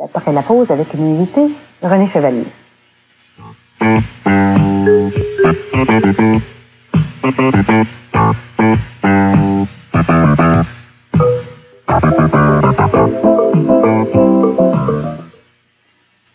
Après la pause, avec une invitée, René Chevalier.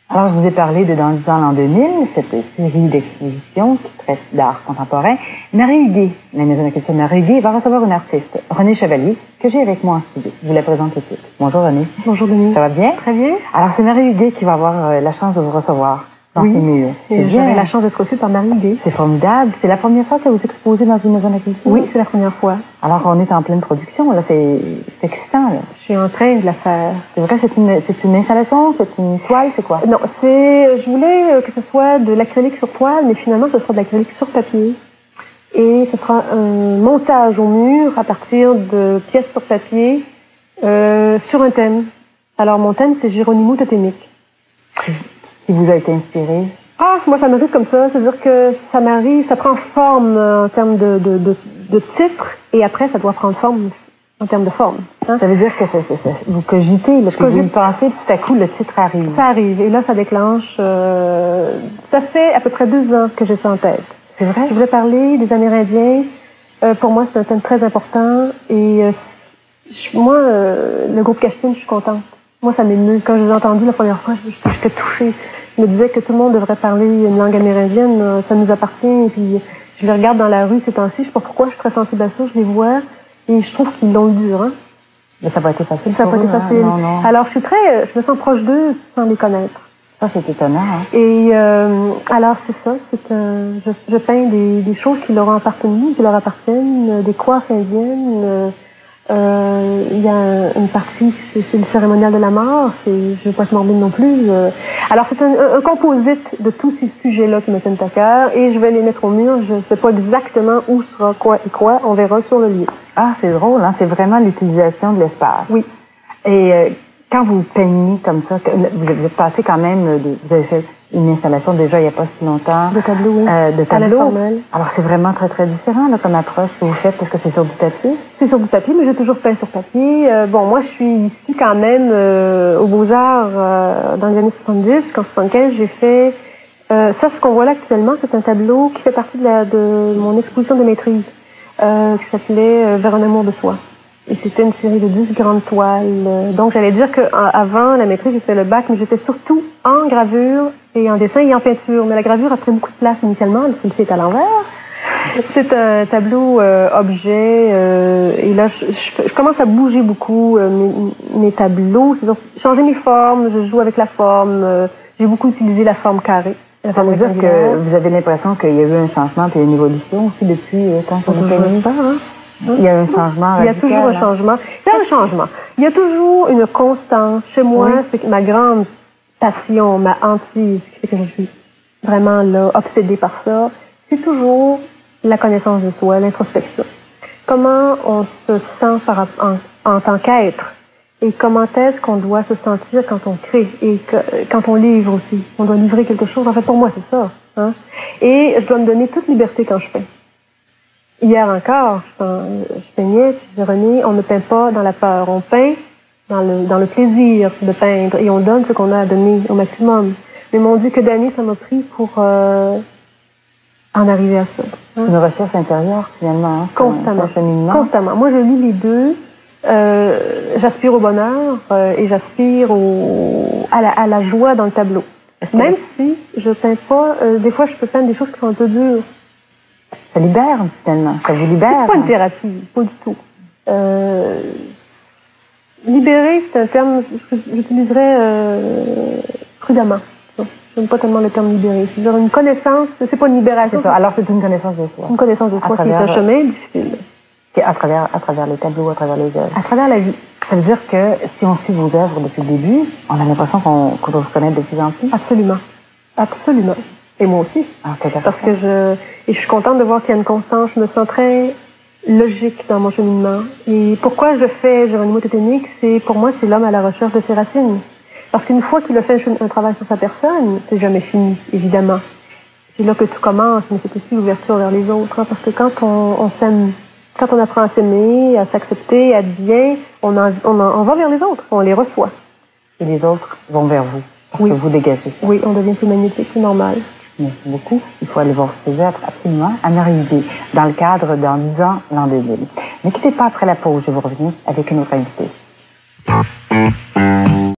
Alors, je vous ai parlé de Dans le temps l'an 2000, cette série d'expositions qui traite d'art contemporain. Marie Huguet, la maison de culture Marie Huguet, va recevoir une artiste, René Chevalier, que j'ai avec moi en studio. Je vous la présente tout de suite. Bonjour René. Bonjour Denis. Ça va bien? Très bien. Alors, c'est Marie Huguet qui va avoir la chance de vous recevoir dans ces murs. J'avais la chance d'être reçue par Marie Huguet. C'est formidable. C'est la première fois que vous exposez dans une maison de culture? Oui, c'est la première fois. Alors, on est en pleine production, là. C'est excitant, là. Je suis en train de la faire. C'est vrai, c'est une installation, c'est une toile, c'est quoi? Non, je voulais que ce soit de l'acrylique sur toile, mais finalement, ce sera de l'acrylique sur papier. Et ce sera un montage au mur à partir de pièces sur papier sur un thème. Alors, mon thème, c'est Geronimo totémique. Qui vous a été inspiré? Ah, moi, ça m'arrive comme ça. C'est-à-dire que ça m'arrive, ça prend forme en termes de titre, et après, ça doit prendre forme en termes de forme. Hein? Ça veut dire que vous cogitez, là, que vous y pensez, tout à coup, le titre arrive. Ça arrive, et là, ça déclenche. Ça fait à peu près 2 ans que j'ai ça en tête. C'est vrai? Je voulais parler des Amérindiens. Pour moi, c'est un thème très important, et moi, le groupe Castine, je suis contente. Moi, ça m'émeut. Quand je les ai entendus la première fois, j'étais touchée. Je me disais que tout le monde devrait parler une langue amérindienne. Ça nous appartient. Et puis, je les regarde dans la rue ces temps-ci. Je sais pas pourquoi, je suis très sensible à ça. Je les vois et je trouve qu'ils l'ont dur. Hein? Mais ça va être facile. Ça va être facile. Non, non. Alors, je me sens proche d'eux sans les connaître. Ça, c'est étonnant. Hein? Et alors, c'est ça. Je peins des choses qui leur appartiennent, qui leur appartiennent, des coiffes indiennes. Il y a une partie, c'est le cérémonial de la mort, je veux pas être morbide non plus. Alors c'est un composite de tous ces sujets-là qui me tiennent à cœur, et je vais les mettre au mur. Je sais pas exactement où sera quoi et quoi, on verra sur le lieu. Ah, c'est drôle, hein? C'est vraiment l'utilisation de l'espace. Oui. Et quand vous peignez comme ça, vous êtes passé quand même, vous avez fait une installation déjà il n'y a pas si longtemps. De tableau, oui. De tableau. Alors c'est vraiment très, très différent là, comme approche que vous faites, parce que c'est sur du papier. C'est sur du papier, mais j'ai toujours peint sur papier. Bon, moi, je suis ici quand même aux Beaux-Arts dans les années 70. En 75, j'ai fait... ça, ce qu'on voit là actuellement, c'est un tableau qui fait partie de mon exposition de maîtrise, qui s'appelait Vers un amour de soi. Et c'était une série de 10 grandes toiles. Donc, j'allais dire qu'avant la maîtrise, j'ai fait le bac, mais j'étais surtout en gravure et en dessin et en peinture. Mais la gravure a pris beaucoup de place initialement, celle-ci est à l'envers. C'est un tableau objet, et là, je commence à bouger beaucoup mes tableaux. C'est-à-dire changer mes formes, je joue avec la forme. J'ai beaucoup utilisé la forme carrée. Ça veut dire que vous avez l'impression qu'il y a eu un changement et une évolution aussi depuis quand vous peignez? Il y a un changement radical. Il y a toujours un changement. Il y a un changement. Il y a toujours une constance. Chez moi, c'est ma grande passion, ma hantise, qui fait que je suis vraiment là, obsédée par ça. C'est toujours la connaissance de soi, l'introspection. Comment on se sent en tant qu'être, et comment est-ce qu'on doit se sentir quand on crée et quand on livre aussi. On doit livrer quelque chose. En fait, pour moi, c'est ça. Hein? Et je dois me donner toute liberté quand je peins. Hier encore, je peignais, puis je disais, René, on ne peint pas dans la peur, on peint dans le plaisir de peindre, et on donne ce qu'on a à donner au maximum. Mais mon Dieu, que d'années ça m'a pris pour en arriver à ça. Hein? Une recherche intérieure, finalement. Hein? Constamment. Constamment. Moi, je lis les deux. J'aspire au bonheur et j'aspire à la joie dans le tableau. Même si je peins pas, des fois, je peux peindre des choses qui sont un peu dures. Ça libère, finalement. Ça vous libère. C'est pas une thérapie, pas du tout. Libérer, c'est un terme que j'utiliserais prudemment. J'aime pas tellement le terme libérer. C'est-à-dire une connaissance, c'est pas une libération. C'est ça. Alors c'est une connaissance de soi. Une connaissance de soi qui est un chemin difficile. Et à travers les tableaux, à travers les œuvres. À travers la vie. Ça veut dire que si on suit vos œuvres depuis le début, on a l'impression qu'on doit vous connaître de plus en plus. Absolument. Absolument. Et moi aussi. Parce que je suis contente de voir qu'il y a une constance. Je me sens très logique dans mon cheminement. Et pourquoi je fais Geronimo totémique, pour moi, c'est l'homme à la recherche de ses racines. Parce qu'une fois qu'il a fait un travail sur sa personne, c'est jamais fini, évidemment. C'est là que tout commence, mais c'est aussi l'ouverture vers les autres. Hein, parce que quand on s'aime, quand on apprend à s'aimer, à s'accepter, à être bien, on va vers les autres, on les reçoit. et les autres vont vers vous. Oui. Que vous dégagez. Oui, on devient plus magnétique, c'est normal. Merci beaucoup. Il faut aller voir ce théâtre absolument à Marie-Idée, dans le cadre d'un 10 ans l'an 2000. Ne quittez pas après la pause, je vous reviens avec une autre invitée.